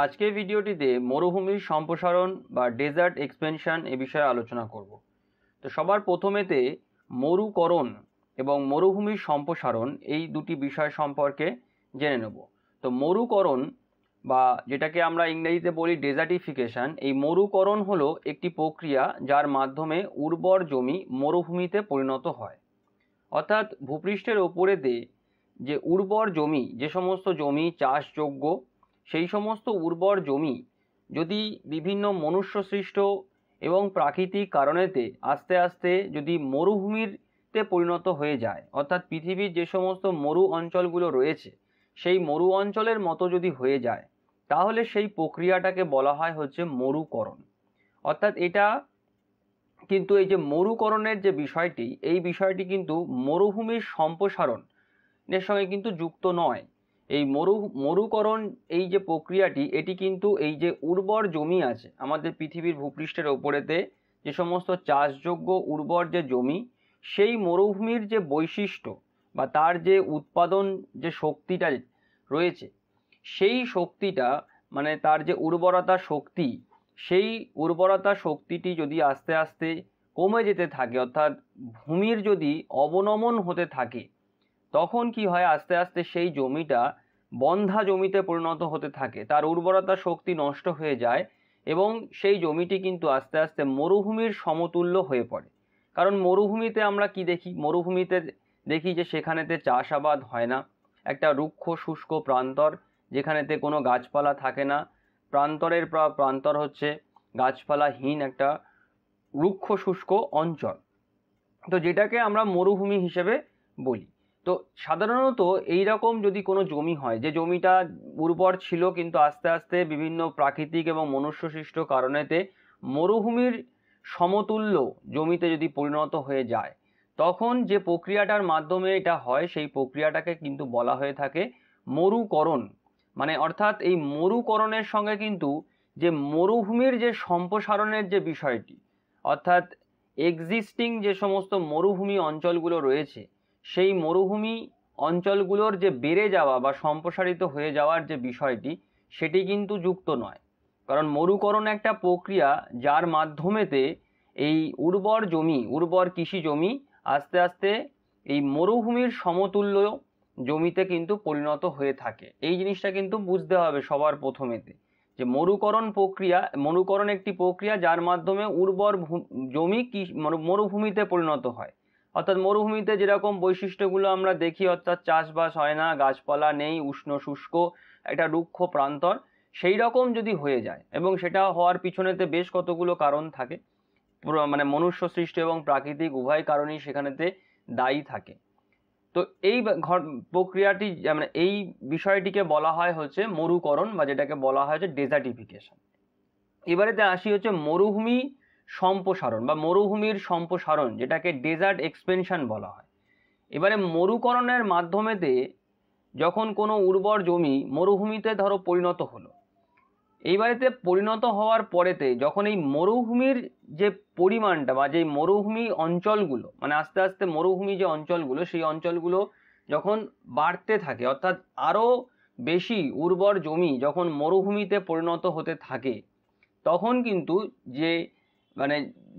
আজকের ভিডিওটিতে মরুভূমির সম্প্রসারণ বা ডেজার্ট এক্সপেনশন এ বিষয়ে আলোচনা করব। তো সবার প্রথমেতে মরুকরণ এবং মরুভূমির সম্প্রসারণ এই দুটি বিষয় সম্পর্কে জেনে নেব। তো মরুকরণ বা যেটাকে আমরা ইংরেজিতে বলি ডেজার্টিফিকেশন, এই মরুকরণ হলো একটি প্রক্রিয়া যার মাধ্যমে উর্বর জমি মরুভূমিতে পরিণত হয়। অর্থাৎ ভূপৃষ্ঠের ওপরেতে যে উর্বর জমি, যে সমস্ত জমি চাষযোগ্য, সেই সমস্ত উর্বর জমি যদি বিভিন্ন মনুষ্যসৃষ্ট এবং প্রাকৃতিক কারণেতে আস্তে আস্তে যদি মরুভূমিতে পরিণত হয়ে যায়, অর্থাৎ পৃথিবীর যে সমস্ত মরু অঞ্চলগুলো রয়েছে সেই মরু অঞ্চলের মতো যদি হয়ে যায়, তাহলে সেই প্রক্রিয়াটাকে বলা হয় হচ্ছে মরুকরণ। অর্থাৎ এটা কিন্তু এই যে মরুকরণের যে বিষয়টি, এই বিষয়টি কিন্তু মরুভূমির সম্প্রসারণের সঙ্গে কিন্তু যুক্ত নয়। এই মরুকরণ এই যে প্রক্রিয়াটি, এটি কিন্তু এই যে উর্বর জমি আছে আমাদের পৃথিবীর ভূপৃষ্ঠের ওপরেতে, যে সমস্ত চাষযোগ্য উর্বর যে জমি, সেই মরুভূমির যে বৈশিষ্ট্য বা তার যে উৎপাদন যে শক্তিটা রয়েছে, সেই শক্তিটা মানে তার যে উর্বরতা শক্তি, সেই উর্বরতা শক্তিটি যদি আস্তে আস্তে কমে যেতে থাকে, অর্থাৎ ভূমির যদি অবনমন হতে থাকে, তখন কি হয়, আস্তে আস্তে সেই জমিটা বন্ধ্যা জমিতে পরিণত হতে থাকে, তার উর্বরতা শক্তি নষ্ট হয়ে যায় এবং সেই জমিটি কিন্তু আস্তে আস্তে মরুভূমির সমতুল্য হয়ে পড়ে। কারণ মরুভূমিতে আমরা কি দেখি, মরুভূমিতে দেখি যে সেখানেতে চাষাবাদ হয় না, একটা রুক্ষ শুষ্ক প্রান্তর, যেখানেতে কোনো গাছপালা থাকে না। প্রান্তরের প্রান্তর হচ্ছে গাছপালাহীন একটা রুক্ষ শুষ্ক অঞ্চল, তো যেটাকে আমরা মরুভূমি হিসেবে বলি। তো সাধারণত এই রকম যদি কোনো জমি হয়, যে জমিটা উর্বর ছিল কিন্তু আস্তে আস্তে বিভিন্ন প্রাকৃতিক এবং মনুষ্যসৃষ্ট কারণেতে মরুভূমির সমতুল্য জমিতে যদি পরিণত হয়ে যায়, তখন যে প্রক্রিয়াটার মাধ্যমে এটা হয়, সেই প্রক্রিয়াটাকে কিন্তু বলা হয়ে থাকে মরুকরণ। মানে অর্থাৎ এই মরুকরণের সঙ্গে কিন্তু যে মরুভূমির যে সম্প্রসারণের যে বিষয়টি, অর্থাৎ এক্সিস্টিং যে সমস্ত মরুভূমি অঞ্চলগুলো রয়েছে, সেই মরুভূমি অঞ্চলগুলোর যে বেড়ে যাওয়া বা সম্প্রসারিত হয়ে যাওয়ার যে বিষয়টি, সেটি কিন্তু যুক্ত নয়। কারণ মরুকরণ একটা প্রক্রিয়া যার মাধ্যমেতে এই উর্বর জমি, উর্বর কৃষি জমি আস্তে আস্তে এই মরুভূমির সমতুল্য জমিতে কিন্তু পরিণত হয়ে থাকে। এই জিনিসটা কিন্তু বুঝতে হবে সবার প্রথমেতে, যে মরুকরণ একটি প্রক্রিয়া যার মাধ্যমে উর্বর জমি মরুভূমিতে পরিণত হয়। অর্থাৎ মরুভূমিতে যেরকম বৈশিষ্ট্যগুলো আমরা দেখি, অর্থাৎ চাষবাস হয় না, গাছপালা নেই, উষ্ণ শুষ্ক একটা রুক্ষ প্রান্তর, সেই রকম যদি হয়ে যায়, এবং সেটা হওয়ার পিছনেতে বেশ কতগুলো কারণ থাকে, মানে মনুষ্য সৃষ্ট এবং প্রাকৃতিক উভয় কারণেই সেখানেতে দায়ী থাকে। তো এই প্রক্রিয়াটি মানে এই বিষয়টিকে বলা হয় হচ্ছে মরুকরণ, বা যেটাকে বলা হয় হচ্ছে ডেজার্টিফিকেশন। এবারেতে আসি হচ্ছে মরুভূমি সম্প্রসারণ বা মরুভূমির সম্প্রসারণ, যেটাকে ডেজার্ট এক্সপেনশন বলা হয়। এবারে মরুকরণের মাধ্যমেতে যখন কোনো উর্বর জমি মরুভূমিতে ধরো পরিণত হলো, এইবারেতে পরিণত হওয়ার পরেতে যখন এই মরুভূমির যে পরিমাণটা বা যে মরুভূমি অঞ্চলগুলো, মানে আস্তে আস্তে মরুভূমি যে অঞ্চলগুলো, সেই অঞ্চলগুলো যখন বাড়তে থাকে, অর্থাৎ আরও বেশি উর্বর জমি যখন মরুভূমিতে পরিণত হতে থাকে, তখন কিন্তু যে মানে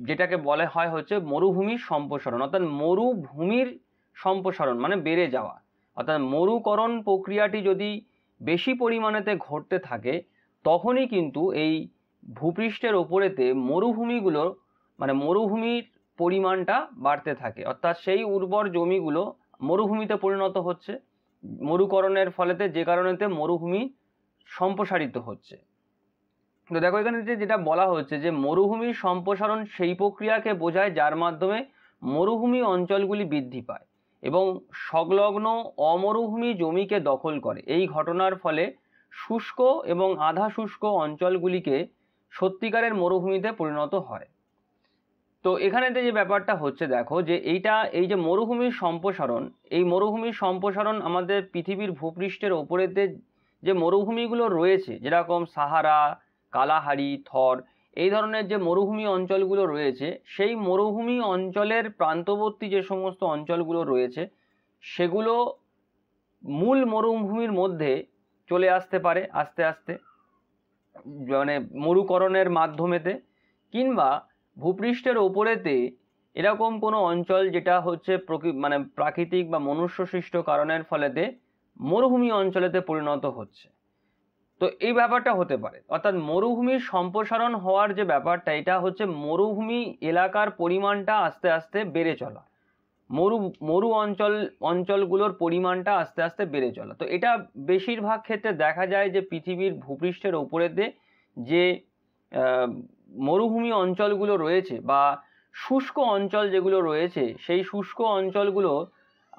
যেটাকে বলা হয় হচ্ছে মরুভূমির সম্প্রসারণ, অর্থাৎ মরুভূমির সম্প্রসারণ মানে বেড়ে যাওয়া। অর্থাৎ মরুকরণ প্রক্রিয়াটি যদি বেশি পরিমাণেতে ঘটতে থাকে, তখনই কিন্তু এই ভূপৃষ্ঠের ওপরেতে মরুভূমিগুলো মানে মরুভূমির পরিমাণটা বাড়তে থাকে, অর্থাৎ সেই উর্বর জমিগুলো মরুভূমিতে পরিণত হচ্ছে মরুকরণের ফলেতে, যে কারণেতে মরুভূমি সম্প্রসারিত হচ্ছে। তো দেখো এখানে যেটা বলা হচ্ছে যে মরুভূমির সম্প্রসারণ সেই প্রক্রিয়াকে বোঝায় যার মাধ্যমে মরুভূমি অঞ্চলগুলি বৃদ্ধি পায় এবং সংলগ্ন অমরুভূমি জমিকে দখল করে। এই ঘটনার ফলে শুষ্ক এবং আধা শুষ্ক অঞ্চলগুলিকে সত্যিকারের মরুভূমিতে পরিণত হয়। তো এখানেতে যে ব্যাপারটা হচ্ছে, দেখো যে এই যে মরুভূমির সম্প্রসারণ, এই মরুভূমির সম্প্রসারণ আমাদের পৃথিবীর ভূপৃষ্ঠের ওপরেতে যে মরুভূমিগুলো রয়েছে, যেরকম সাহারা, কালাহারি, থর, এই ধরনের যে মরুভূমি অঞ্চলগুলো রয়েছে, সেই মরুভূমি অঞ্চলের প্রান্তবর্তী যে সমস্ত অঞ্চলগুলো রয়েছে, সেগুলো মূল মরুভূমির মধ্যে চলে আসতে পারে আস্তে আস্তে। মানে মরুকরণের মাধ্যমেতে, কিংবা ভূপৃষ্ঠের ওপরেতে এরকম কোনো অঞ্চল যেটা হচ্ছে মানে প্রাকৃতিক বা মনুষ্য সৃষ্ট কারণের ফলেতে মরুভূমি অঞ্চলেতে পরিণত হচ্ছে। তো এই ব্যাপারটা হতে পারে, অর্থাৎ মরুভূমির সম্প্রসারণ হওয়ার যে ব্যাপারটা, এটা হচ্ছে মরুভূমি এলাকার পরিমাণটা আস্তে আস্তে বেড়ে চলা, মরু অঞ্চলগুলোর পরিমাণটা আস্তে আস্তে বেড়ে চলা। তো এটা বেশিরভাগ ক্ষেত্রে দেখা যায় যে পৃথিবীর ভূপৃষ্ঠের ওপরেতে যে মরুভূমি অঞ্চলগুলো রয়েছে বা শুষ্ক অঞ্চল যেগুলো রয়েছে, সেই শুষ্ক অঞ্চলগুলো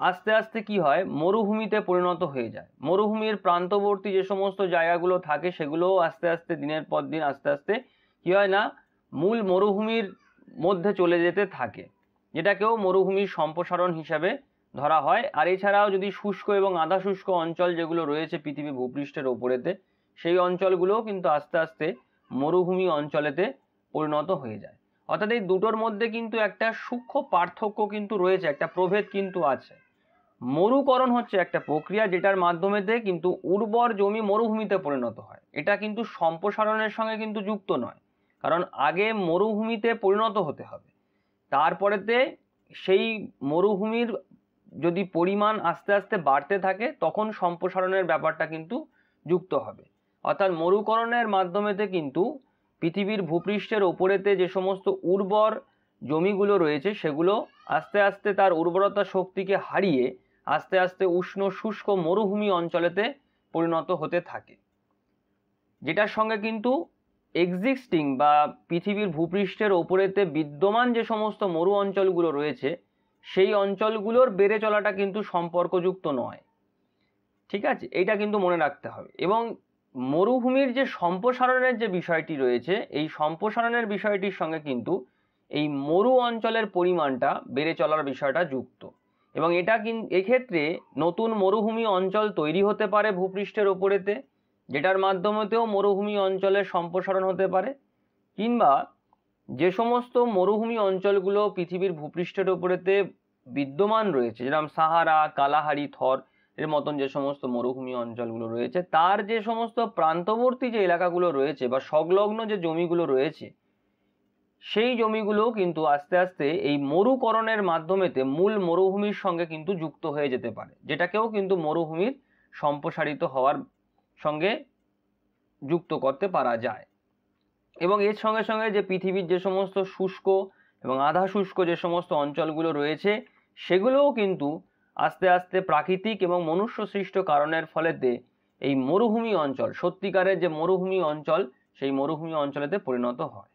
আস্তে আস্তে কি হয়, মরুভূমিতে পরিণত হয়ে যায়। মরুভূমির প্রান্তবর্তী যে সমস্ত জায়গাগুলো থাকে সেগুলোও আস্তে আস্তে দিনের পর দিন আস্তে আস্তে কি হয় না, মূল মরুভূমির মধ্যে চলে যেতে থাকে, যেটাকেও মরুভূমির সম্প্রসারণ হিসাবে ধরা হয়। আর এছাড়াও যদি শুষ্ক এবং আধা শুষ্ক অঞ্চল যেগুলো রয়েছে পৃথিবী ভূপৃষ্ঠের ওপরেতে, সেই অঞ্চলগুলোও কিন্তু আস্তে আস্তে মরুভূমি অঞ্চলেতে পরিণত হয়ে যায়। অর্থাৎ এই দুটোর মধ্যে কিন্তু একটা সূক্ষ্ম পার্থক্য কিন্তু রয়েছে, একটা প্রভেদ কিন্তু আছে। মরুকরণ হচ্ছে একটা প্রক্রিয়া যেটার মাধ্যমেতে কিন্তু উর্বর জমি মরুভূমিতে পরিণত হয়। এটা কিন্তু সম্প্রসারণের সঙ্গে কিন্তু যুক্ত নয়, কারণ আগে মরুভূমিতে পরিণত হতে হবে, তারপরেতে সেই মরুভূমির যদি পরিমাণ আস্তে আস্তে বাড়তে থাকে তখন সম্প্রসারণের ব্যাপারটা কিন্তু যুক্ত হবে। অর্থাৎ মরুকরণের মাধ্যমেতে কিন্তু পৃথিবীর ভূপৃষ্ঠের ওপরেতে যে সমস্ত উর্বর জমিগুলো রয়েছে সেগুলো আস্তে আস্তে তার উর্বরতা শক্তিকে হারিয়ে আস্তে আস্তে উষ্ণ শুষ্ক মরুভূমি অঞ্চলেতে পরিণত হতে থাকে, যেটার সঙ্গে কিন্তু এক্সিস্টিং বা পৃথিবীর ভূপৃষ্ঠের ওপরেতে বিদ্যমান যে সমস্ত মরু অঞ্চলগুলো রয়েছে সেই অঞ্চলগুলোর বেড়ে চলাটা কিন্তু সম্পর্কযুক্ত নয়। ঠিক আছে, এইটা কিন্তু মনে রাখতে হবে। এবং মরুভূমির যে সম্প্রসারণের যে বিষয়টি রয়েছে, এই সম্প্রসারণের বিষয়টির সঙ্গে কিন্তু এই মরু অঞ্চলের পরিমাণটা বেড়ে চলার বিষয়টা যুক্ত। এবং এটা এক্ষেত্রে নতুন মরুভূমি অঞ্চল তৈরি হতে পারে ভূপৃষ্ঠের ওপরেতে, যেটার মাধ্যমেতেও মরুভূমি অঞ্চলের সম্প্রসারণ হতে পারে। কিংবা যে সমস্ত মরুভূমি অঞ্চলগুলো পৃথিবীর ভূপৃষ্ঠের ওপরেতে বিদ্যমান রয়েছে, যেরকম সাহারা, কালাহারি, থর এর মতন যে সমস্ত মরুভূমি অঞ্চলগুলো রয়েছে, তার যে সমস্ত প্রান্তবর্তী যে এলাকাগুলো রয়েছে বা সংলগ্ন যে জমিগুলো রয়েছে, সেই জমিগুলো কিন্তু আস্তে আস্তে এই মরুকরণের মাধ্যমেতে মূল মরুভূমির সঙ্গে কিন্তু যুক্ত হয়ে যেতে পারে, যেটাকেও কিন্তু মরুভূমির সম্প্রসারিত হওয়ার সঙ্গে যুক্ত করতে পারা যায়। এবং এর সঙ্গে সঙ্গে যে পৃথিবীর যে সমস্ত শুষ্ক এবং আধা শুষ্ক যে সমস্ত অঞ্চলগুলো রয়েছে সেগুলোও কিন্তু আস্তে আস্তে প্রাকৃতিক এবং মনুষ্য সৃষ্ট কারণের ফলেতে এই মরুভূমি অঞ্চল, সত্যিকারের যে মরুভূমি অঞ্চল, সেই মরুভূমি অঞ্চলেতে পরিণত হয়।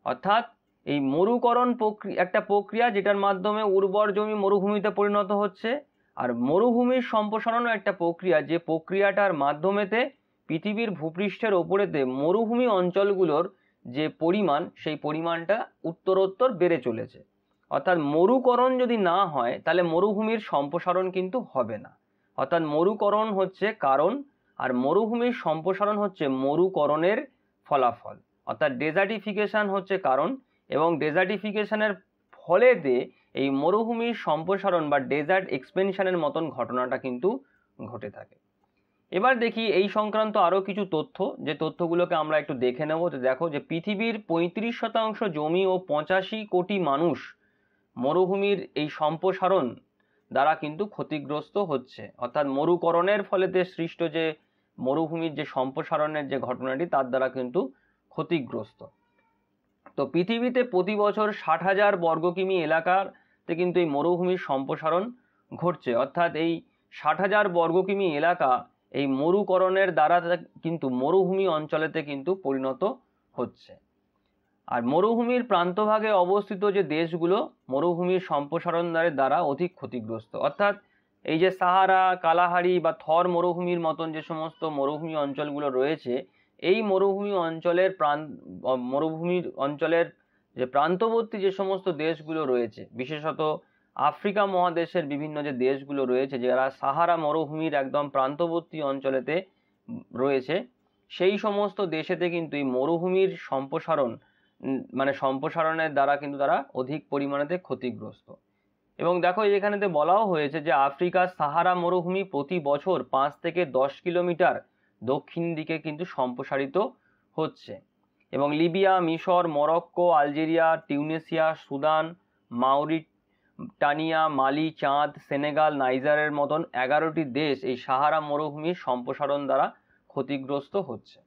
অর্থাৎ এই মরুকরণ একটা প্রক্রিয়া যেটার মাধ্যমে উর্বর জমি মরুভূমিতে পরিণত হচ্ছে, আর মরুভূমির সম্প্রসারণও একটা প্রক্রিয়া, যে প্রক্রিয়াটার মাধ্যমেতে পৃথিবীর ভূপৃষ্ঠের ওপরেতে মরুভূমি অঞ্চলগুলোর যে পরিমাণ, সেই পরিমাণটা উত্তরোত্তর বেড়ে চলেছে। অর্থাৎ মরুকরণ যদি না হয় তাহলে মরুভূমির সম্প্রসারণ কিন্তু হবে না। অর্থাৎ মরুকরণ হচ্ছে কারণ, আর মরুভূমির সম্প্রসারণ হচ্ছে মরুকরণের ফলাফল। অর্থাৎ ডেজার্টিফিকেশন হচ্ছে কারণ, এবং ডেজার্টিফিকেশনের ফলেতে এই মরুভূমির সম্প্রসারণ বা ডেজার্ট এক্সপেনশনের মতন ঘটনাটা কিন্তু ঘটে থাকে। এবার দেখি এই সংক্রান্ত আরও কিছু তথ্য, যে তথ্যগুলোকে আমরা একটু দেখে নেব। তো দেখো যে পৃথিবীর 35% জমি ও 85 কোটি মানুষ মরুভূমির এই সম্প্রসারণ দ্বারা কিন্তু ক্ষতিগ্রস্ত হচ্ছে। অর্থাৎ মরুকরণের ফলেতে সৃষ্ট যে মরুভূমির যে সম্প্রসারণের যে ঘটনাটি, তার দ্বারা কিন্তু ক্ষতিগ্রস্ত। তো পৃথিবীতে প্রতি বছর 60,000 বর্গ কিমি এলাকাতে কিন্তু এই মরুভূমির সম্প্রসারণ ঘটছে। অর্থাৎ এই 60,000 বর্গ কিমি এলাকা এই মরুকরণের দ্বারা কিন্তু মরুভূমি অঞ্চলেতে কিন্তু পরিণত হচ্ছে। আর মরুভূমির প্রান্তভাগে অবস্থিত যে দেশগুলো মরুভূমির সম্প্রসারণের দ্বারা অধিক ক্ষতিগ্রস্ত। অর্থাৎ এই যে সাহারা, কালাহারি বা থর মরুভূমির মতন যে সমস্ত মরুভূমি অঞ্চলগুলো রয়েছে, এই মরুভূমি অঞ্চলের যে প্রান্তবর্তী যে সমস্ত দেশগুলো রয়েছে, বিশেষত আফ্রিকা মহাদেশের বিভিন্ন যে দেশগুলো রয়েছে, যারা সাহারা মরুভূমির একদম প্রান্তবর্তী অঞ্চলেতে রয়েছে, সেই সমস্ত দেশেতে কিন্তু এই মরুভূমির সম্প্রসারণের দ্বারা কিন্তু তারা অধিক পরিমাণেতে ক্ষতিগ্রস্ত। এবং দেখো এখানেতে বলাও হয়েছে যে আফ্রিকার সাহারা মরুভূমি প্রতি বছর 5 থেকে 10 কিলোমিটার দক্ষিণ দিকে কিন্তু সম্প্রসারিত হচ্ছে। এবং লিবিয়া, মিশর, মরক্কো, আলজেরিয়া, টিউনিসিয়া, সুদান, মাউরিটানিয়া, মালি, চাঁদ, সেনেগাল, নাইজারের মতন 11টি দেশ এই সাহারা মরুভূমির সম্প্রসারণ দ্বারা ক্ষতিগ্রস্ত হচ্ছে।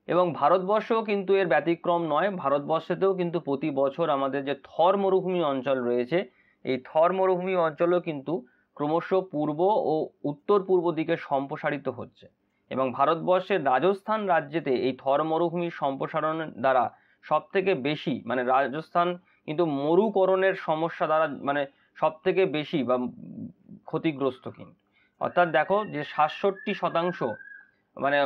এবং ভারতবর্ষও কিন্তু এর ব্যতিক্রম নয়। ভারতবর্ষেতেও কিন্তু প্রতি বছর আমাদের যে থর মরুভূমি অঞ্চল রয়েছে, এই থর মরুভূমি অঞ্চলও কিন্তু ক্রমশ পূর্ব ও উত্তর পূর্ব দিকে সম্প্রসারিত হচ্ছে। এবং ভারতবর্ষের রাজস্থান রাজ্যেতে এই থর মরুভূমির সম্প্রসারণের দ্বারা সব থেকে বেশি, মানে রাজস্থান কিন্তু মরুকরণের সমস্যা দ্বারা মানে সব থেকে বেশি বা ক্ষতিগ্রস্ত কিন্তু। অর্থাৎ দেখো যে 67% মানে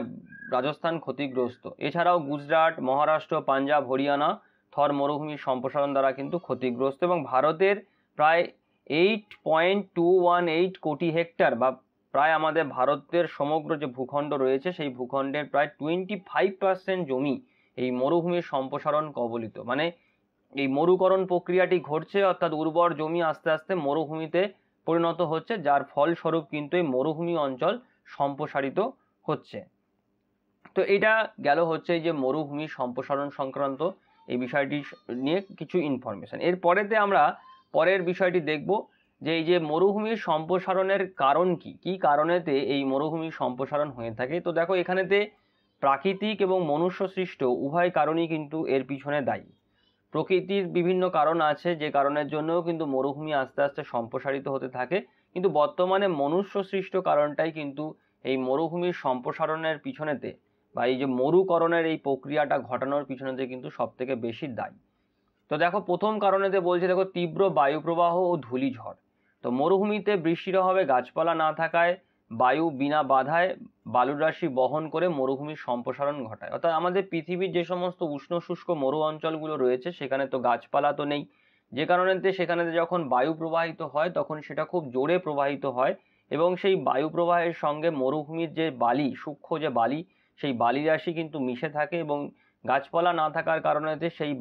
রাজস্থান ক্ষতিগ্রস্ত। এছাড়াও গুজরাট, মহারাষ্ট্র, পাঞ্জাব, হরিয়ানা থর মরুভূমির সম্প্রসারণ দ্বারা কিন্তু ক্ষতিগ্রস্ত। এবং ভারতের প্রায় 8.218 কোটি হেক্টর বা প্রায় আমাদের ভারতের সমগ্র যে ভূখণ্ড রয়েছে সেই ভূখণ্ডের প্রায় 25% জমি এই মরুভূমির সম্প্রসারণ কবলিত। মানে এই মরুকরণ প্রক্রিয়াটি ঘটছে, অর্থাৎ উর্বর জমি আস্তে আস্তে মরুভূমিতে পরিণত হচ্ছে, যার ফলস্বরূপ কিন্তু এই মরুভূমি অঞ্চল সম্প্রসারিত হচ্ছে। তো এটা গেল হচ্ছে যে মরুভূমি সম্প্রসারণ সংক্রান্ত এই বিষয়টি নিয়ে কিছু ইনফরমেশন। এরপরেতে আমরা পরের বিষয়টি দেখব যে এই যে মরুভূমির সম্প্রসারণের কারণ কি কি কারণেতে এই মরুভূমির সম্প্রসারণ হয়ে থাকে। তো দেখো এখানেতে প্রাকৃতিক এবং মনুষ্য সৃষ্ট উভয় কারণই কিন্তু এর পিছনে দায়ী। প্রকৃতির বিভিন্ন কারণ আছে যে কারণের জন্যও কিন্তু মরুভূমি আস্তে আস্তে সম্প্রসারিত হতে থাকে, কিন্তু বর্তমানে মনুষ্য সৃষ্ট কারণটাই কিন্তু এই মরুভূমির সম্প্রসারণের পিছনেতে বা এই যে মরুকরণের এই প্রক্রিয়াটা ঘটানোর পিছনেতে কিন্তু সব থেকে বেশি দায়ী। তো দেখো প্রথম কারণেতে বলছে, দেখো তীব্র বায়ুপ্রবাহ ও ধূলিঝড়। তো মরুভূমিতে বৃষ্টির অভাবে গাছপালা না থাকায় বায়ু বিনা বাধায় বালুর রাশি বহন করে মরুভূমির সম্প্রসারণ ঘটায়। অর্থাৎ আমাদের পৃথিবীর যে সমস্ত উষ্ণ শুষ্ক মরু অঞ্চলগুলো রয়েছে সেখানে তো গাছপালা তো নেই, যে কারণেতে সেখানে যখন বায়ু প্রবাহিত হয় তখন সেটা খুব জোরে প্রবাহিত হয় এবং সেই বায়ু প্রবাহের সঙ্গে মরুভূমির যে বালি, সূক্ষ্ম যে বালি, সেই বালি রাশি কিন্তু মিশে থাকে এবং গাছপালা না থাকার কারণেতে সেই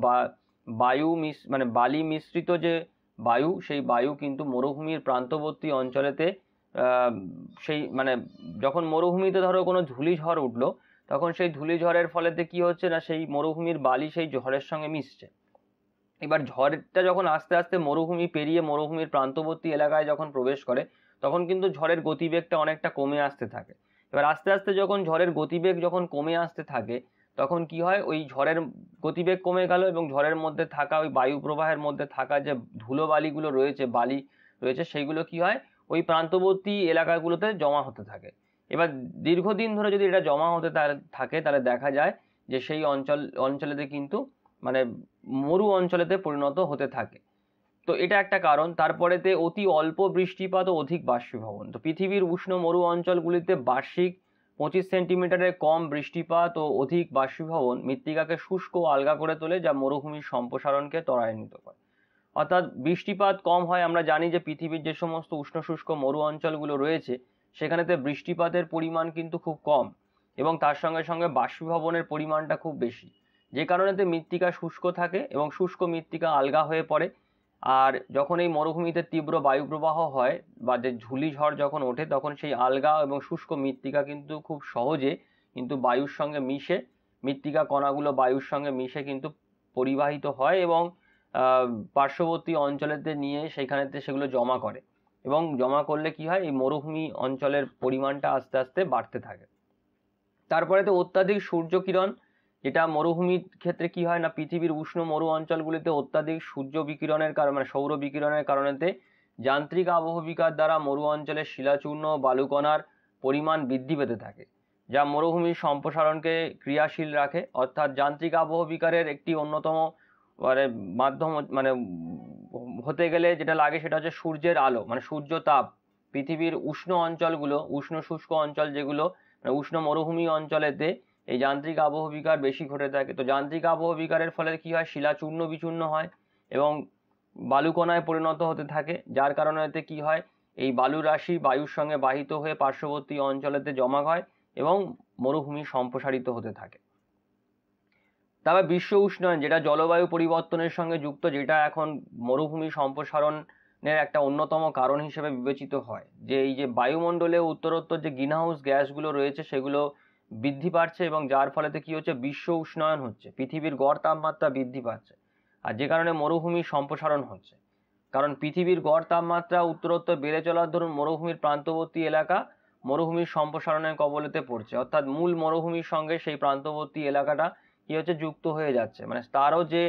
বায়ু মানে বালি মিশ্রিত যে বায়ু, সেই বায়ু কিন্তু মরুভূমির প্রান্তবর্তী অঞ্চলেতে সেই মানে যখন মরুভূমিতে ধরো কোনো ধূলিঝড় উঠলো তখন সেই ধূলিঝড়ের ফলেতে কি হচ্ছে না, সেই মরুভূমির বালি সেই ঝড়ের সঙ্গে মিশছে। এবার ঝড়টা যখন আস্তে আস্তে মরুভূমি পেরিয়ে মরুভূমির প্রান্তবর্তী এলাকায় যখন প্রবেশ করে তখন কিন্তু ঝড়ের গতিবেগটা অনেকটা কমে আসতে থাকে। এবার আস্তে আস্তে যখন ঝড়ের গতিবেগ যখন কমে আসতে থাকে তখন কি হয়, ওই ঝড়ের গতিবেগ কমে গেল এবং ঝড়ের মধ্যে থাকা ওই বায়ু প্রবাহের মধ্যে থাকা যে ধুলো বালিগুলো রয়েছে, বালি রয়েছে, সেইগুলো কি হয় ওই প্রান্তবর্তী এলাকাগুলোতে জমা হতে থাকে। এবার দীর্ঘদিন ধরে যদি এটা জমা হতে থাকে তাহলে দেখা যায় যে সেই অঞ্চলেতে কিন্তু মানে মরু অঞ্চলেতে পরিণত হতে থাকে। তো এটা একটা কারণ। তারপরেতে অতি অল্প বৃষ্টিপাত ও অধিক বাষ্পীভবন। তো পৃথিবীর উষ্ণ মরু অঞ্চলগুলিতে বার্ষিক 25 সেন্টিমিটারের কম বৃষ্টিপাত ও অধিক বাষ্পীভবন মৃত্তিকাকে শুষ্ক ও আলগা করে তোলে, যা মরুভূমির সম্প্রসারণকে ত্বরান্বিত করে। অর্থাৎ বৃষ্টিপাত কম হয়, আমরা জানি যে পৃথিবীর যে সমস্ত উষ্ণ শুষ্ক মরু অঞ্চলগুলো রয়েছে সেখানেতে বৃষ্টিপাতের পরিমাণ কিন্তু খুব কম এবং তার সঙ্গে সঙ্গে বাষ্পীভবনের পরিমাণটা খুব বেশি, যে কারণেতে মৃত্তিকা শুষ্ক থাকে এবং শুষ্ক মৃত্তিকা আলগা হয়ে পড়ে। আর যখন এই মরুভূমিতে তীব্র বায়ুপ্রবাহ হয় বা যে ধূলিঝড় যখন ওঠে তখন সেই আলগা এবং শুষ্ক মৃত্তিকা কিন্তু খুব সহজে কিন্তু বায়ুর সঙ্গে মিশে, মৃত্তিকা কণাগুলো বায়ুর সঙ্গে মিশে কিন্তু পরিবাহিত হয় এবং পার্শ্ববর্তী অঞ্চলেতে নিয়ে সেখানেতে সেগুলো জমা করে এবং জমা করলে কি হয়, এই মরুভূমি অঞ্চলের পরিমাণটা আস্তে আস্তে বাড়তে থাকে। তারপরে তো অত্যাধিক সূর্যকিরণ, যেটা মরুভূমির ক্ষেত্রে কি হয় না, পৃথিবীর উষ্ণ মরু অঞ্চলগুলিতে অত্যাধিক সূর্য বিকিরণের কারণে মানে সৌর বিকিরণের কারণেতে যান্ত্রিক আবহবিকার দ্বারা মরু অঞ্চলের শিলাচূর্ণ বালুকণার পরিমাণ বৃদ্ধি পেতে থাকে, যা মরুভূমির সম্প্রসারণকে ক্রিয়াশীল রাখে। অর্থাৎ যান্ত্রিক আবহবিকারের একটি অন্যতম মানে মাধ্যম মানে হতে গেলে যেটা লাগে সেটা হচ্ছে সূর্যের আলো, মানে সূর্য তাপ। পৃথিবীর উষ্ণ অঞ্চলগুলো, উষ্ণ শুষ্ক অঞ্চল যেগুলো উষ্ণ মরুভূমি অঞ্চলেতে এই যান্ত্রিক আবহবিকার বেশি ঘটে থাকে। তো যান্ত্রিক আবহবিকারের ফলে কি হয়, শিলা চূর্ণ বিচূর্ণ হয় এবং বালুকণায় পরিণত হতে থাকে, যার কারণে কি হয়, এই বালু রাশি বায়ুর সঙ্গে বাহিত হয়ে পার্শ্ববর্তী অঞ্চলেতে জমা হয় এবং মরুভূমি সম্প্রসারিত হতে থাকে। তারপর বিশ্ব উষ্ণায়ন, যেটা জলবায়ু পরিবর্তনের সঙ্গে যুক্ত, যেটা এখন মরুভূমি সম্প্রসারণের একটা অন্যতম কারণ হিসেবে বিবেচিত হয়। যে এই যে বায়ুমণ্ডলে উত্তরোত্তর যে গ্রিনহাউস গ্যাসগুলো রয়েছে সেগুলো বৃদ্ধি পাচ্ছে এবং যার ফলেতে কি হচ্ছে, বিশ্ব উষ্ণায়ন হচ্ছে, পৃথিবীর গড় তাপমাত্রা বৃদ্ধি পাচ্ছে, আর যে কারণে মরুভূমির সম্প্রসারণ হচ্ছে। কারণ পৃথিবীর গড় তাপমাত্রা উত্তরোত্তর বেড়ে চলার দরুন মরুভূমির প্রান্তবর্তী এলাকা মরুভূমির সম্প্রসারণের কবলেতে পড়ছে, অর্থাৎ মূল মরুভূমির সঙ্গে সেই প্রান্তবর্তী এলাকাটা কি হচ্ছে, যুক্ত হয়ে যাচ্ছে। মানে তারও যে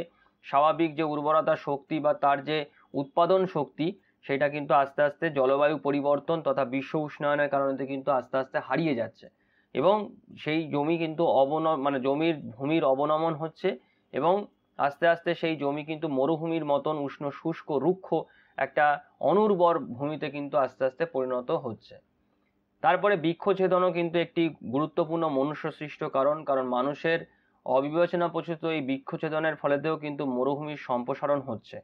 স্বাভাবিক যে উর্বরতা শক্তি বা তার যে উৎপাদন শক্তি, সেটা কিন্তু আস্তে আস্তে জলবায়ু পরিবর্তন তথা বিশ্ব উষ্ণায়নের কারণে কিন্তু আস্তে আস্তে হারিয়ে যাচ্ছে, এবং সেই জমি কিন্তু মানে ভূমির অবনমন হচ্ছে, এবং আস্তে আস্তে সেই জমি কিন্তু মরুভূমির মতন উষ্ণ শুষ্ক রুক্ষ একটা অনুর্বর ভূমিতে কিন্তু আস্তে আস্তে পরিণত হচ্ছে। তারপরে বৃক্ষছেদনও কিন্তু একটি গুরুত্বপূর্ণ মনুষ্য সৃষ্ট কারণ মানুষের অবিবেচনা প্রচলিত এই বৃক্ষছেদনের ফলেতেও কিন্তু মরুভূমির সম্প্রসারণ হচ্ছে,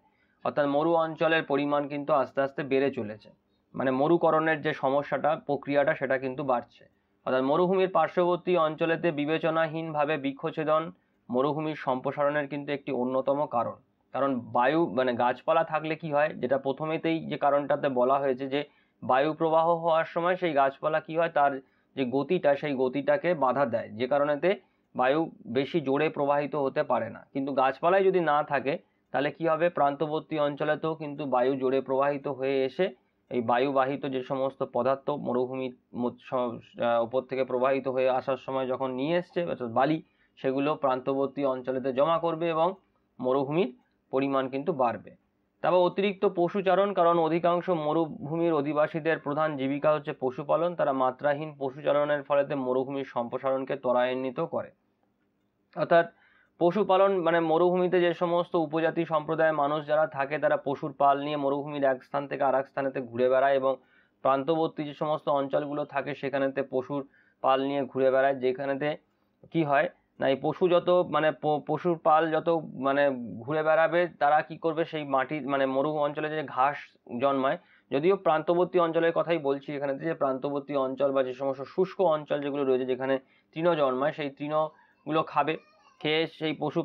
অর্থাৎ মরু অঞ্চলের পরিমাণ কিন্তু আস্তে আস্তে বেড়ে চলেছে। মানে মরুকরণের যে সমস্যাটা প্রক্রিয়াটা সেটা কিন্তু বাড়ছে, অর্থাৎ মরুভূমির পার্শ্ববর্তী অঞ্চলেতে বিবেচনাহীনভাবে বৃক্ষছেদন মরুভূমির সম্প্রসারণের কিন্তু একটি অন্যতম কারণ। কারণ বায়ু মানে গাছপালা থাকলে কি হয়, যেটা প্রথমেতেই যে কারণটাতে বলা হয়েছে যে বায়ু প্রবাহ হওয়ার সময় সেই গাছপালা কি হয়, তার যে গতিটা সেই গতিটাকে বাধা দেয়, যে কারণেতে বায়ু বেশি জোরে প্রবাহিত হতে পারে না। কিন্তু গাছপালাই যদি না থাকে তাহলে কি হবে, প্রান্তবর্তী অঞ্চলেতেও কিন্তু বায়ু জোরে প্রবাহিত হয়ে এসে এই বায়ুবাহিত যে সমস্ত পদার্থ মরুভূমির উপর থেকে প্রবাহিত হয়ে আসার সময় যখন নিয়ে এসছে অর্থাৎ বালি, সেগুলো প্রান্তবর্তী অঞ্চলেতে জমা করবে এবং মরুভূমির পরিমাণ কিন্তু বাড়বে। তারপর অতিরিক্ত পশুচারণ, কারণ অধিকাংশ মরুভূমির অধিবাসীদের প্রধান জীবিকা হচ্ছে পশুপালন, তারা মাত্রাহীন পশুচারণের ফলেতে মরুভূমির সম্প্রসারণকে ত্বরান্বিত করে। অর্থাৎ পশুপালন মানে মরুভূমিতে যে সমস্ত উপজাতি সম্প্রদায়ের মানুষ যারা থাকে তারা পশুর পাল নিয়ে মরুভূমির এক স্থান থেকে আর এক স্থানেতে ঘুরে বেড়ায়, এবং প্রান্তবর্তী যে সমস্ত অঞ্চলগুলো থাকে সেখানেতে পশুর পাল নিয়ে ঘুরে বেড়ায়, যেখানেতে কি হয় না, এই পশু যত মানে পশুর পাল যত মানে ঘুরে বেড়াবে, তারা কি করবে, সেই মাটির মানে মরু অঞ্চলে যে ঘাস জন্মায়, যদিও প্রান্তবর্তী অঞ্চলের কথাই বলছি এখানে, যে প্রান্তবর্তী অঞ্চল বা যে সমস্ত শুষ্ক অঞ্চল যেগুলো রয়েছে যেখানে তৃণ জন্মায়, সেই তৃণগুলো খাবে, খেয়ে সেই পশু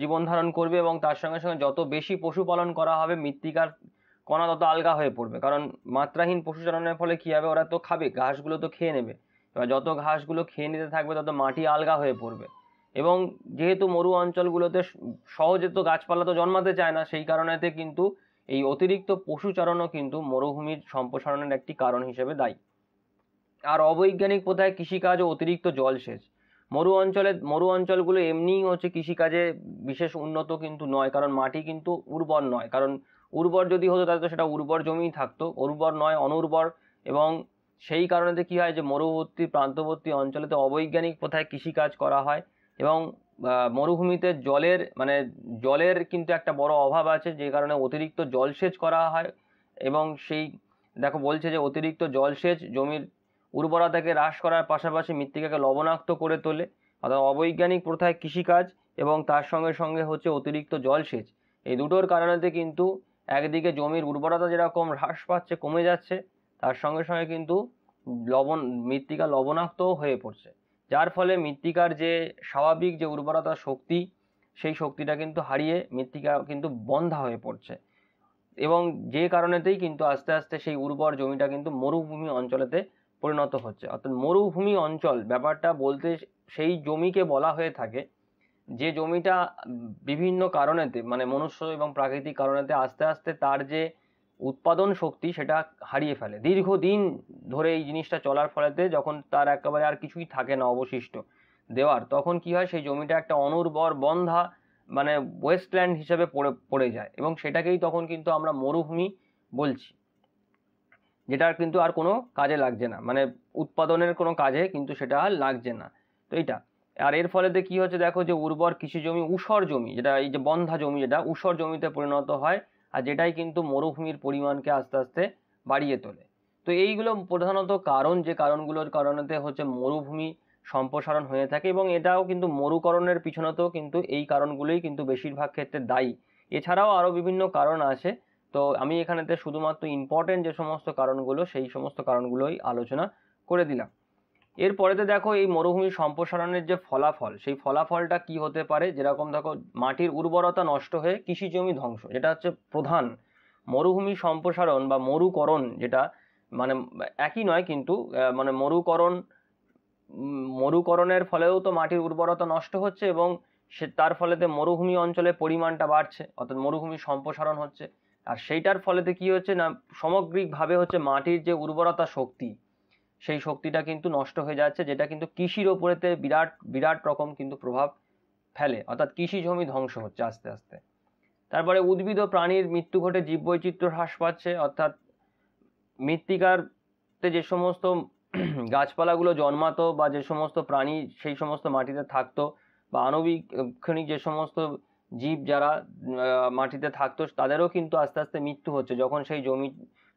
জীবন ধারণ করবে, এবং তার সঙ্গে সঙ্গে যত বেশি পশুপালন করা হবে মৃত্তিকার কণা তত আলগা হয়ে পড়বে। কারণ মাত্রাহীন পশুচারণের ফলে কি হবে, ওরা তো খাবে, ঘাসগুলো তো খেয়ে নেবে, এবার যত ঘাসগুলো খেয়ে নিতে থাকবে তত মাটি আলগা হয়ে পড়বে, এবং যেহেতু মরু অঞ্চলগুলোতে সহজে তো গাছপালা তো জন্মাতে চায় না, সেই কারণেতে কিন্তু এই অতিরিক্ত পশুচারণও কিন্তু মরুভূমির সম্প্রসারণের একটি কারণ হিসেবে দায়ী। আর অবৈজ্ঞানিক প্রথায় কৃষিকাজ ও অতিরিক্ত জলসেচ, মরু অঞ্চলগুলো এমনিই হচ্ছে কৃষিকাজে বিশেষ উন্নত কিন্তু নয়, কারণ মাটি কিন্তু উর্বর নয়। কারণ উর্বর যদি হতো তাহলে তো সেটা উর্বর জমিই থাকতো, উর্বর নয় অনুর্বর, এবং সেই কারণেতে কি হয় যে মরুবর্তী প্রান্তবর্তী অঞ্চলেতে অবৈজ্ঞানিক প্রথায় কৃষিকাজ করা হয়, এবং মরুভূমিতে জলের কিন্তু একটা বড় অভাব আছে, যে কারণে অতিরিক্ত জলসেচ করা হয়, এবং সেই দেখো বলছে যে অতিরিক্ত জলসেচ জমির উর্বরতাকে হ্রাস করার পাশাপাশি মৃত্তিকাকে লবণাক্ত করে তোলে। অর্থাৎ অবৈজ্ঞানিক প্রথায় কৃষিকাজ এবং তার সঙ্গে সঙ্গে হচ্ছে অতিরিক্ত জলসেচ, এই দুটোর কারণেতে কিন্তু একদিকে জমির উর্বরতা যেরকম হ্রাস পাচ্ছে, কমে যাচ্ছে, তার সঙ্গে সঙ্গে কিন্তু মৃত্তিকা লবণাক্তও হয়ে পড়ছে, যার ফলে মৃত্তিকার যে স্বাভাবিক যে উর্বরতা শক্তি, সেই শক্তিটা কিন্তু হারিয়ে মৃত্তিকা কিন্তু বন্ধা হয়ে পড়ছে, এবং যে কারণেতেই কিন্তু আস্তে আস্তে সেই উর্বর জমিটা কিন্তু মরুভূমি অঞ্চলেতে পরিণত হচ্ছে। অর্থাৎ মরুভূমি অঞ্চল ব্যাপারটা বলতে সেই জমিকে বলা হয়ে থাকে যে জমিটা বিভিন্ন কারণেতে মানে মনুষ্য এবং প্রাকৃতিক কারণেতে আস্তে আস্তে তার যে উৎপাদন শক্তি সেটা হারিয়ে ফেলে দীর্ঘদিন ধরে। এই জিনিসটা চলার ফলেতে যখন তার একেবারে আর কিছুই থাকে না অবশিষ্ট দেওয়ার, তখন কি হয়, সেই জমিটা একটা অনুর্বর বন্ধা মানে ওয়েস্টল্যান্ড হিসেবে পড়ে যায়, এবং সেটাকেই তখন কিন্তু আমরা মরুভূমি বলছি, যেটার কিন্তু আর কোনো কাজে লাগছে না, মানে উৎপাদনের কোনো কাজে কিন্তু সেটা আর লাগছে না। তো এইটা আর এর ফলেতে কি হচ্ছে, দেখো যে উর্বর কৃষি জমি ঊষর জমি, যেটা এই যে বন্ধা জমি যেটা ঊষর জমিতে পরিণত হয়, আর যেটাই কিন্তু মরুভূমির পরিমাণকে আস্তে আস্তে বাড়িয়ে তোলে। তো এইগুলো প্রধানত কারণ, যে কারণগুলোর কারণেতে হচ্ছে মরুভূমি সম্প্রসারণ হয়ে থাকে, এবং এটাও কিন্তু মরুকরণের পিছনেতেও কিন্তু এই কারণগুলোই কিন্তু বেশিরভাগ ক্ষেত্রে দায়ী। এছাড়াও আরও বিভিন্ন কারণ আছে, তো আমি এখানেতে শুধুমাত্র ইম্পর্টেন্ট যে সমস্ত কারণগুলো সেই সমস্ত কারণগুলোই আলোচনা করে দিলাম। এরপরেতে দেখো এই মরুভূমির সম্প্রসারণের যে ফলাফল, সেই ফলাফলটা কি হতে পারে, যেরকম দেখো মাটির উর্বরতা নষ্ট হয়ে কৃষি জমি ধ্বংস, যেটা হচ্ছে প্রধান মরুভূমি সম্প্রসারণ বা মরুকরণ, যেটা মানে একই নয় কিন্তু মানে মরুকরণ মরুকরণের ফলেও তো মাটির উর্বরতা নষ্ট হচ্ছে এবং তার ফলেতে মরুভূমি অঞ্চলের পরিমাণটা বাড়ছে, অর্থাৎ মরুভূমি সম্প্রসারণ হচ্ছে। আর সেইটার ফলেতে কি হচ্ছে না, সামগ্রিকভাবে হচ্ছে মাটির যে উর্বরতা শক্তি, সেই শক্তিটা কিন্তু নষ্ট হয়ে যাচ্ছে, যেটা কিন্তু কৃষির ওপরেতে বিরাট বিরাট রকম কিন্তু প্রভাব ফেলে, অর্থাৎ কৃষি জমি ধ্বংস হচ্ছে আস্তে আস্তে। তারপরে উদ্ভিদ ও প্রাণীর মৃত্যু ঘটে, জীববৈচিত্র্য হ্রাস পাচ্ছে, অর্থাৎ মৃত্তিকাতে যে সমস্ত গাছপালাগুলো জন্মাতো বা যে সমস্ত প্রাণী সেই সমস্ত মাটিতে থাকতো, বা আণবিক যে সমস্ত জীব যারা মাটিতে থাকতো, তাদেরও কিন্তু আস্তে আস্তে মৃত্যু হচ্ছে, যখন সেই জমি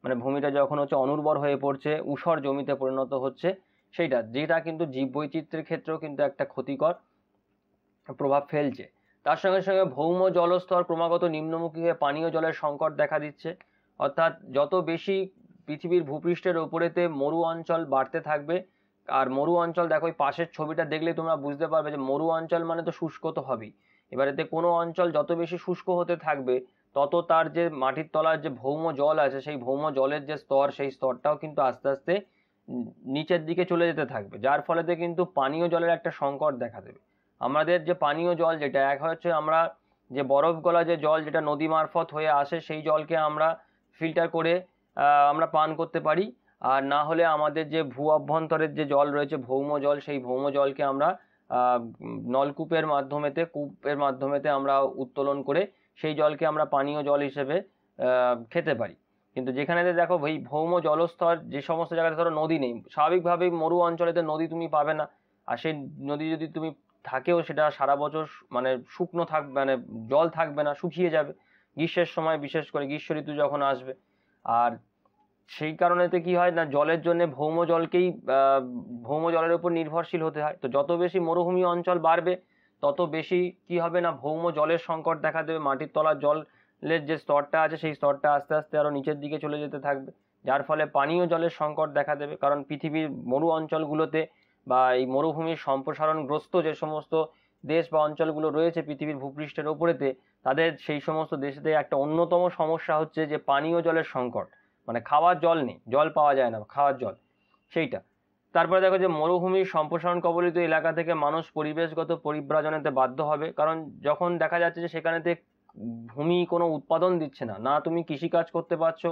মানে ভূমিটা যখন হচ্ছে অনুর্বর হয়ে পড়ছে, ঊষর জমিতে পরিণত হচ্ছে, যেটা কিন্তু জীববৈচিত্র্যের ক্ষেত্রেও কিন্তু একটা ক্ষতিকর প্রভাব ফেলছে। তার সঙ্গে সঙ্গে ভৌম জলস্তর ক্রমাগত নিম্নমুখী হয়ে পানীয় জলের সংকট দেখা দিচ্ছে, অর্থাৎ যত বেশি পৃথিবীর ভূপৃষ্ঠের ওপরেতে মরু অঞ্চল বাড়তে থাকবে, আর মরু অঞ্চল দেখো ওই পাশের ছবিটা দেখলে তোমরা বুঝতে পারবে যে মরু অঞ্চল মানে তো শুষ্ক তো হবেই। এবারেতে কোনো অঞ্চল যত বেশি শুষ্ক হতে থাকবে, তত তার যে মাটির তলার যে ভৌম জল আছে, সেই ভৌম জলের যে স্তর, সেই স্তরটাও কিন্তু আস্তে আস্তে নিচের দিকে চলে যেতে থাকবে, যার ফলেতে কিন্তু পানীয় জলের একটা সংকট দেখা দেবে। আমাদের যে পানীয় জল যেটা, এক হচ্ছে আমরা যে বরফ গলা যে জল যেটা নদী মারফত হয়ে আসে, সেই জলকে আমরা ফিল্টার করে আমরা পান করতে পারি, আর না হলে আমাদের যে ভূ অভ্যন্তরের যে জল রয়েছে ভৌম জল, সেই ভৌম জলকে আমরা নলকূপের মাধ্যমেতে আমরা উত্তোলন করে সেই জলকে আমরা পানীয় জল হিসেবে খেতে পারি। কিন্তু যেখানে দেখো এই ভৌম জলস্তর যে সমস্ত জায়গাতে ধরো নদী নেই, স্বাভাবিকভাবেই মরু অঞ্চলেতে নদী তুমি পাবে না, আর সেই নদী যদি তুমি থাকেও সেটা সারা বছর মানে শুকনো থাকবে, মানে জল থাকবে না, শুকিয়ে যাবে গ্রীষ্মের সময়, বিশেষ করে গ্রীষ্ম ঋতু যখন আসবে। আর সেই কারণেতে কি হয় না, জলের জন্য ভৌম জলের উপর নির্ভরশীল হতে হয়। তো যত বেশি মরুভূমি অঞ্চল বাড়বে, তত বেশি কি হবে না, ভৌম জলের সংকট দেখা দেবে, মাটির তলার জলের যে স্তরটা আছে সেই স্তরটা আস্তে আস্তে আরো নিচের দিকে চলে যেতে থাকবে, যার ফলে পানীয় জলের সংকট দেখা দেবে। কারণ পৃথিবীর মরু অঞ্চলগুলোতে বা এই মরুভূমির সম্প্রসারণগ্রস্ত যে সমস্ত দেশ বা অঞ্চলগুলো রয়েছে পৃথিবীর ভূপৃষ্ঠের ওপরেতে, তাদের সেই সমস্ত দেশেতে একটা অন্যতম সমস্যা হচ্ছে যে পানীয় জলের সংকট, মানে খাওয়ার জল নেই, জল পাওয়া যায় না, খাওয়ার জল সেইটা। তারপরে দেখো যে মরুভূমির সম্প্রসারণ কবলিত এলাকা থেকে মানুষ পরিবেশগত পরিব্রাজনেতে বাধ্য হবে, কারণ যখন দেখা যাচ্ছে যে সেখানেতে ভূমি কোনো উৎপাদন দিচ্ছে না, না তুমি কৃষিকাজ করতে পারছো,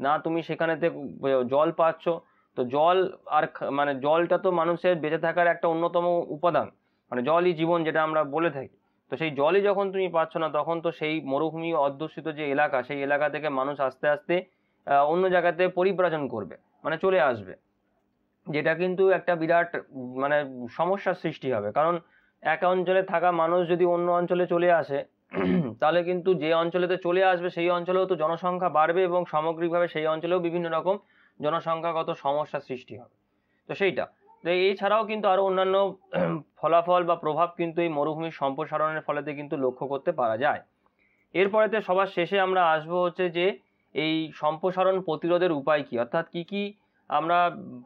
না তুমি সেখানেতে জল পাচ্ছ। তো জল আর মানে জলটা তো মানুষের বেঁচে থাকার একটা অন্যতম উপাদান, মানে জলই জীবন যেটা আমরা বলে থাকি। তো সেই জলই যখন তুমি পাচ্ছ না, তখন তো সেই মরুভূমি অধ্যুষিত যে এলাকা, সেই এলাকা থেকে মানুষ আস্তে আস্তে অন্য জায়গাতে পরিব্রাজন করবে, মানে চলে আসবে, যেটা কিন্তু একটা বিরাট মানে সমস্যার সৃষ্টি হবে। কারণ এক অঞ্চলে থাকা মানুষ যদি অন্য অঞ্চলে চলে আসে, তাহলে কিন্তু যে অঞ্চলেতে চলে আসবে সেই অঞ্চলেও তো জনসংখ্যা বাড়বে এবং সামগ্রিকভাবে সেই অঞ্চলেও বিভিন্ন রকম জনসংখ্যাগত সমস্যার সৃষ্টি হবে। তো সেইটা, তো এছাড়াও কিন্তু আরো অন্যান্য ফলাফল বা প্রভাব কিন্তু এই মরুভূমির সম্প্রসারণের ফলেতে কিন্তু লক্ষ্য করতে পারা যায়। এরপরেতে সবার শেষে আমরা আসবো হচ্ছে যে এই সম্প্রসারণ প্রতিরোধের উপায় কি, অর্থাৎ কি কি আমরা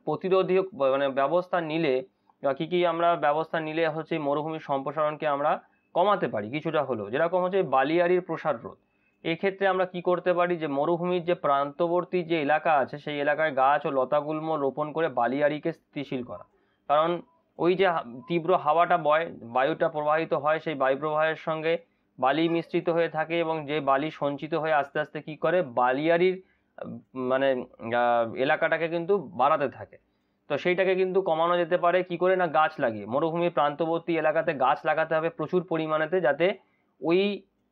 প্রতিরোধী মানে ব্যবস্থা নিলে, বা কি কি আমরা ব্যবস্থা নিলে হচ্ছে মরুভূমির সম্প্রসারণকে আমরা কমাতে পারি কিছুটা হলেও। যেরকম হচ্ছে বালিয়াড়ির প্রসার রোধ, এক্ষেত্রে আমরা কি করতে পারি, যে মরুভূমির যে প্রান্তবর্তী যে এলাকা আছে সেই এলাকায় গাছ ও লতাগুল্ম রোপণ করে বালিয়াড়িকে স্থিতিশীল করা। কারণ ওই যে তীব্র হাওয়াটা বয়, বায়ুটা প্রবাহিত হয়, সেই বায়ু প্রবাহের সঙ্গে বালি মিশ্রিত হয়ে থাকে এবং যে বালি সঞ্চিত হয়ে আস্তে আস্তে কি করে বালিয়াড়ির মানে এলাকাটাকে কিন্তু বাড়াতে থাকে। তো সেইটাকে কিন্তু কমানো যেতে পারে কি করে না, গাছ লাগিয়ে। মরুভূমির প্রান্তবর্তী এলাকাতে গাছ লাগাতে হবে প্রচুর পরিমাণেতে, যাতে ওই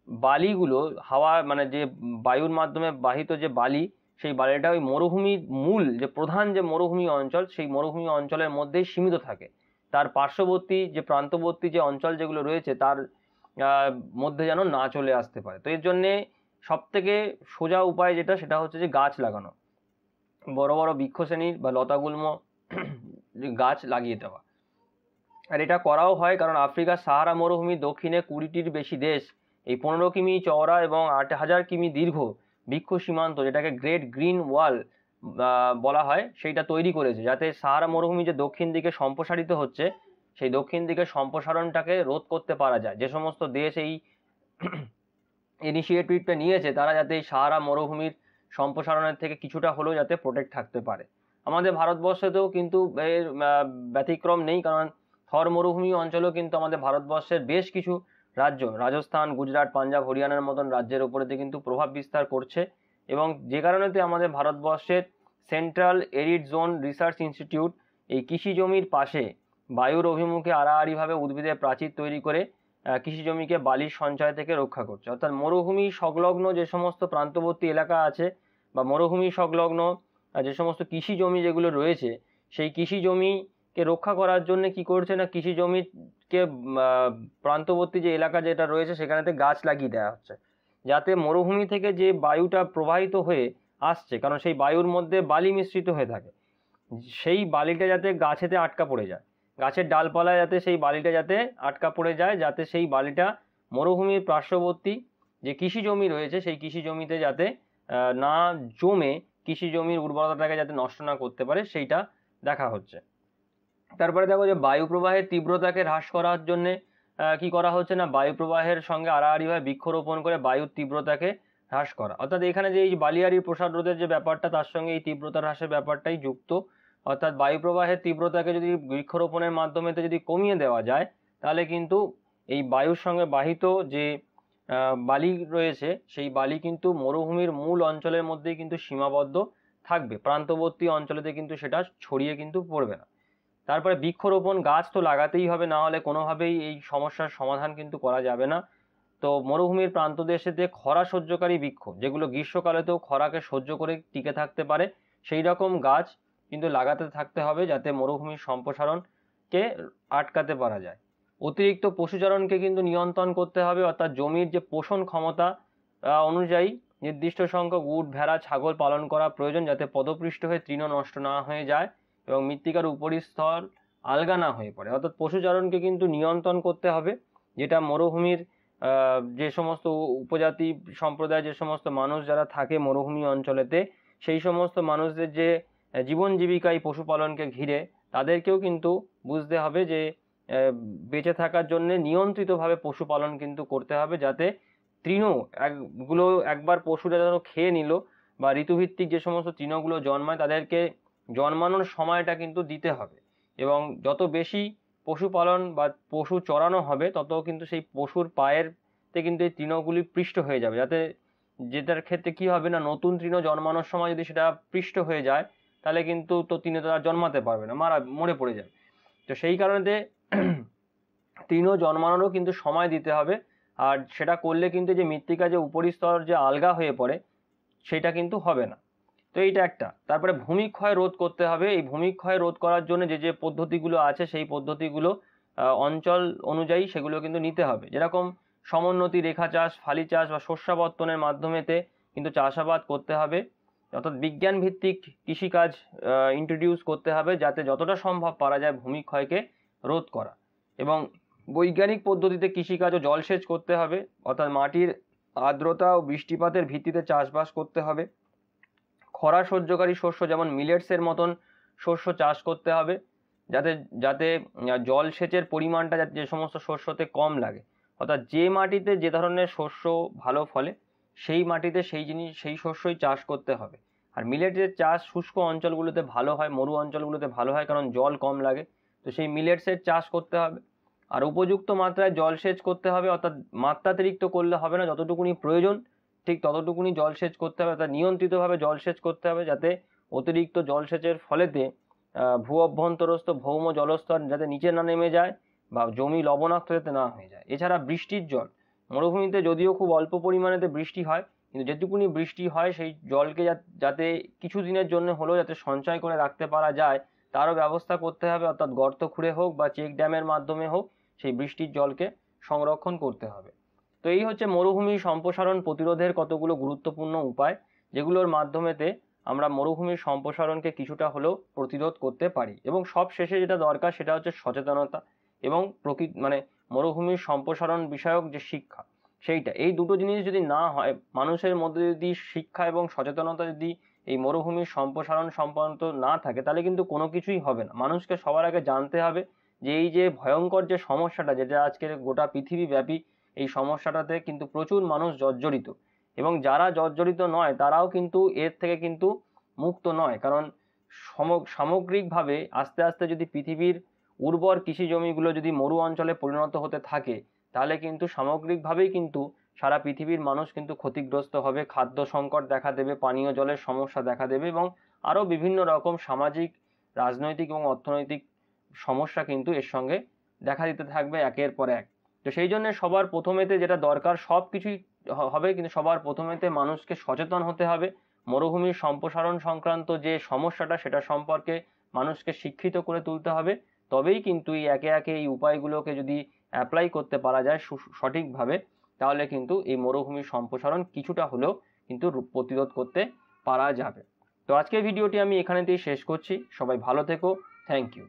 বালিগুলো হাওয়া মানে যে বায়ুর মাধ্যমে বাহিত যে বালি, সেই বালিটা ওই মরুভূমির মূল যে প্রধান যে মরুভূমি অঞ্চল, সেই মরুভূমি অঞ্চলের মধ্যেই সীমিত থাকে, তার পার্শ্ববর্তী যে প্রান্তবর্তী যে অঞ্চল যেগুলো রয়েছে তার মধ্যে যেন না চলে আসতে পারে। তো এর জন্যে সব থেকে সোজা উপায় যেটা, সেটা হচ্ছে যে গাছ লাগানো, বড় বড় বৃক্ষশ্রেণীর বা লতাগুল্ম গাছ লাগিয়ে দেওয়া। আর এটা করাও হয় কারণ আফ্রিকার সাহারা মরুভূমির দক্ষিণে 20টির বেশি দেশ এই 15 কিমি চওড়া এবং 8000 কিমি দীর্ঘ বৃক্ষ সীমান্ত, যেটাকে গ্রেট গ্রিন ওয়াল বলা হয়, সেইটা তৈরি করেছে, যাতে সাহারা মরুভূমি যে দক্ষিণ দিকে সম্প্রসারিত হচ্ছে, সেই দক্ষিণ দিকে সম্প্রসারণটাকে রোধ করতে পারা যায়। যে সমস্ত দেশ এই ইনিশিয়েটিভটা নিয়েছে, তারা যাতে এই সাহারা মরুভূমির সম্প্রসারণের থেকে কিছুটা হলেও যাতে প্রোটেক্ট থাকতে পারে। আমাদের ভারতবর্ষেতেও কিন্তু এর ব্যতিক্রম নেই, কারণ থর মরুভূমি অঞ্চলেও কিন্তু আমাদের ভারতবর্ষের বেশ কিছু রাজ্য, রাজস্থান, গুজরাট, পাঞ্জাব, হরিয়ানার মতন রাজ্যের উপরেতে কিন্তু প্রভাব বিস্তার করছে। এবং যে কারণেতে আমাদের ভারতবর্ষের central arid zone research institute এই কৃষি জমির পাশে বায়ুর অভিমুখে আড়াআড়িভাবে উদ্ভিদের প্রাচীর তৈরি করে কৃষি জমিকে বালির সঞ্চয় থেকে রক্ষা করছে। অর্থাৎ মরুভূমি সংলগ্ন যে সমস্ত প্রান্তবর্তী এলাকা আছে বা মরুভূমি সংলগ্ন যে সমস্ত কৃষি জমি যেগুলো রয়েছে, সেই কৃষি জমিকে রক্ষা করার জন্য কি করছে না, কৃষি জমিকে প্রান্তবর্তী যে এলাকা যেটা রয়েছে সেখানেতে গাছ লাগিয়ে দেওয়া হচ্ছে, যাতে মরুভূমি থেকে যে বায়ুটা প্রবাহিত হয়ে আসছে, কারণ সেই বায়ুর মধ্যে বালি মিশ্রিত হয়ে থাকে, সেই বালিটা যাতে গাছেতে আটকা পড়ে যায়, গাছের ডালপালায় যাতে সেই বালিটা যাতে আটকা পড়ে যায়, যাতে সেই বালিটা মরুভূমির পার্শ্ববর্তী যে কৃষি জমি রয়েছে সেই কৃষি জমিতে যাতে না জমে কৃষি জমির উর্বরতাটাকে যাতে নষ্ট না করতে পারে, সেইটা দেখা হচ্ছে। তারপরে দেখো যে বায়ু প্রবাহের তীব্রতাকে হ্রাস করার জন্যে কি করা হচ্ছে না, বায়ু প্রবাহের সঙ্গে আড়াআড়িভাবে বৃক্ষরোপণ করে বায়ুর তীব্রতাকে হ্রাস করা। অর্থাৎ এখানে যে এই বালিয়াড়ির প্রসার রোধের যে ব্যাপারটা, তার সঙ্গে এই তীব্রতা হ্রাসের ব্যাপারটাই যুক্ত। অর্থাৎ বায়ু প্রবাহের তীব্রতাকে যদি বৃক্ষরোপণের মাধ্যমে যদি কমিয়ে দেওয়া যায়, তাহলে কিন্তু এই বায়ুর সঙ্গে বাহিত যে বালি রয়েছে সেই বালি কিন্তু মরুভূমির মূল অঞ্চলের মধ্যেই কিন্তু সীমাবদ্ধ থাকবে, প্রান্তবর্তী অঞ্চলেতে কিন্তু সেটা ছড়িয়ে কিন্তু পড়বে না। তারপরে বৃক্ষরোপণ, গাছ তো লাগাতেই হবে, না হলে কোনোভাবেই এই সমস্যার সমাধান কিন্তু করা যাবে না। তো মরুভূমির প্রান্তদেশেতে খরা সহ্যকারী বৃক্ষ, যেগুলো গ্রীষ্মকালেতেও খরাকে সহ্য করে টিকে থাকতে পারে, সেই রকম গাছ কিন্তু লাগাতে থাকতে হবে, যাতে মরুভূমির সম্প্রসারণকে আটকাতে পারা যায়। অতিরিক্ত পশুচারণকে কিন্তু নিয়ন্ত্রণ করতে হবে, অর্থাৎ জমির যে পোষণ ক্ষমতা অনুযায়ী নির্দিষ্ট সংখ্যক উট, ভেড়া, ছাগল পালন করা প্রয়োজন, যাতে পদপৃষ্ঠ হয়ে তৃণ নষ্ট না হয়ে যায় এবং মৃত্তিকার উপরিস্তর আলগা না হয়ে পড়ে। অর্থাৎ পশুচারণকে কিন্তু নিয়ন্ত্রণ করতে হবে, যেটা মরুভূমির যে সমস্ত উপজাতি সম্প্রদায়, যে সমস্ত মানুষ যারা থাকে মরুভূমি অঞ্চলেতে, সেই সমস্ত মানুষদের যে জীবন জীবিকা এই পশুপালনকে ঘিরে, তাদেরকেও কিন্তু বুঝতে হবে যে বেঁচে থাকার জন্য নিয়ন্ত্রিতভাবে পশুপালন কিন্তু করতে হবে, যাতে তৃণগুলো একবার পশুরা যেন খেয়ে নিল বা ঋতুভিত্তিক যে সমস্ত তৃণগুলো জন্মায় তাদেরকে জন্মানোর সময়টা কিন্তু দিতে হবে। এবং যত বেশি পশুপালন বা পশু চড়ানো হবে, তত কিন্তু সেই পশুর পায়েরতে কিন্তু এই তৃণগুলি পৃষ্ঠ হয়ে যাবে, যাতে যেটার ক্ষেত্রে কি হবে না, নতুন তৃণ জন্মানোর সময় যদি সেটা পৃষ্ঠ হয়ে যায়, তাহলে কিন্তু তো তৃণ তারা জন্মাতে পারবে না, মরে পড়ে যাবে। তো সেই কারণে তৃণ জন্মানোরও কিন্তু সময় দিতে হবে, আর সেটা করলে কিন্তু যে মৃত্তিকা যে উপরিস্তর যে আলগা হয়ে পড়ে, সেটা কিন্তু হবে না। তো এইটা একটা। তারপরে ভূমিক্ষয় রোধ করতে হবে। এই ভূমিক্ষয় রোধ করার জন্য যে যে পদ্ধতিগুলো আছে, সেই পদ্ধতিগুলো অঞ্চল অনুযায়ী সেগুলো কিন্তু নিতে হবে। যেরকম সমোন্নতি রেখা চাষ, ফালি চাষ বা শস্যাবর্তনের মাধ্যমেতে কিন্তু চাষাবাদ করতে হবে। অর্থাৎ বিজ্ঞান ভিত্তিক কৃষিকাজ ইন্ট্রোডিউস করতে হবে, যাতে যতটা সম্ভব পারা যায় ভূমিক্ষয়কে রোধ করা। এবং বৈজ্ঞানিক পদ্ধতিতে কৃষিকাজ ও জলসেচ করতে হবে, অর্থাৎ মাটির আর্দ্রতা ও বৃষ্টিপাতের ভিত্তিতে চাষবাস করতে হবে। খরা সহ্যকারী শস্য যেমন মিলেটসের মতন শস্য চাষ করতে হবে, যাতে যাতে জলসেচের পরিমাণটা যাতে যে সমস্ত শস্যতে কম লাগে। অর্থাৎ যে মাটিতে যে ধরনের শস্য ভালো ফলে, সেই মাটিতে সেই শস্যই চাষ করতে হবে। আর মিলেটসের চাষ শুষ্ক অঞ্চলগুলোতে ভালো হয়, মরু অঞ্চলগুলোতে ভালো হয়, কারণ জল কম লাগে। তো সেই মিলেটসের চাষ করতে হবে। আর উপযুক্ত মাত্রায় জলসেচ করতে হবে, অর্থাৎ মাত্রাতিরিক্ত করলে হবে না, যতটুকুনি প্রয়োজন ঠিক ততটুকুনি জলসেচ করতে হবে, অর্থাৎ নিয়ন্ত্রিতভাবে জলসেচ করতে হবে, যাতে অতিরিক্ত জলসেচের ফলেতে ভূ অভ্যন্তরস্থ ভৌম জলস্তর যাতে নিচে না নেমে যায় বা জমি লবণাক্ত যাতে না হয়ে যায়। এছাড়া বৃষ্টির জল, মরুভূমিতে যদিও খুব অল্প পরিমাণেতে বৃষ্টি হয়, কিন্তু যেটুকুনি বৃষ্টি হয় সেই জলকে যাতে কিছু দিনের জন্য হলেও যাতে সঞ্চয় করে রাখতে পারা যায়, তারও ব্যবস্থা করতে হবে। অর্থাৎ গর্ত খুঁড়ে হোক বা চেক ড্যামের মাধ্যমে হোক, সেই বৃষ্টির জলকে সংরক্ষণ করতে হবে। তো এই হচ্ছে মরুভূমি সম্প্রসারণ প্রতিরোধের কতগুলো গুরুত্বপূর্ণ উপায়, যেগুলোর মাধ্যমেতে আমরা মরুভূমির সম্প্রসারণকে কিছুটা হলেও প্রতিরোধ করতে পারি। এবং সব শেষে যেটা দরকার সেটা হচ্ছে সচেতনতা এবং মরুভূমির সম্প্রসারণ বিষয়ক যে শিক্ষা, সেইটা। এই দুটো জিনিস যদি না হয়, মানুষের মধ্যে যদি শিক্ষা এবং সচেতনতা যদি এই মরুভূমির সম্প্রসারণ সম্পর্কিত না থাকে, তাহলে কিন্তু কোনো কিছুই হবে না। মানুষকে সবার আগে জানতে হবে যে এই যে ভয়ঙ্কর যে সমস্যাটা, যেটা আজকের গোটা পৃথিবীব্যাপী, এই সমস্যাটাতে কিন্তু প্রচুর মানুষ জর্জরিত, এবং যারা জর্জরিত নয় তারাও কিন্তু এর থেকে কিন্তু মুক্ত নয়। কারণ সামগ্রিকভাবে আস্তে আস্তে যদি পৃথিবীর উর্বর কৃষি জমিগুলো যদি মরু অঞ্চলে পরিণত হতে থাকে, তাহলে কিন্তু সামগ্রিকভাবেই কিন্তু সারা পৃথিবীর মানুষ কিন্তু ক্ষতিগ্রস্ত হবে, খাদ্য সংকট দেখা দেবে, পানীয় জলের সমস্যা দেখা দেবে এবং আরও বিভিন্ন রকম সামাজিক, রাজনৈতিক এবং অর্থনৈতিক সমস্যা কিন্তু এর সঙ্গে দেখা দিতে থাকবে একের পর এক। তো সেই জন্য সবার প্রথমেতে যেটা দরকার, সব কিছুই হবে, কিন্তু সবার প্রথমেতে মানুষকে সচেতন হতে হবে। মরুভূমির সম্প্রসারণ সংক্রান্ত যে সমস্যাটা, সেটা সম্পর্কে মানুষকে শিক্ষিত করে তুলতে হবে। তবেই কিন্তু এই একে একে এই উপায়গুলোকে যদি অ্যাপ্লাই করতে পারা যায় সঠিকভাবে, তাহলে কিন্তু এই মরুভূমির সম্প্রসারণ কিছুটা হলেও কিন্তু প্রতিরোধ করতে পারা যাবে। তো আজকের ভিডিওটি আমি এখানেতেই শেষ করছি। সবাই ভালো থেকো। Thank you.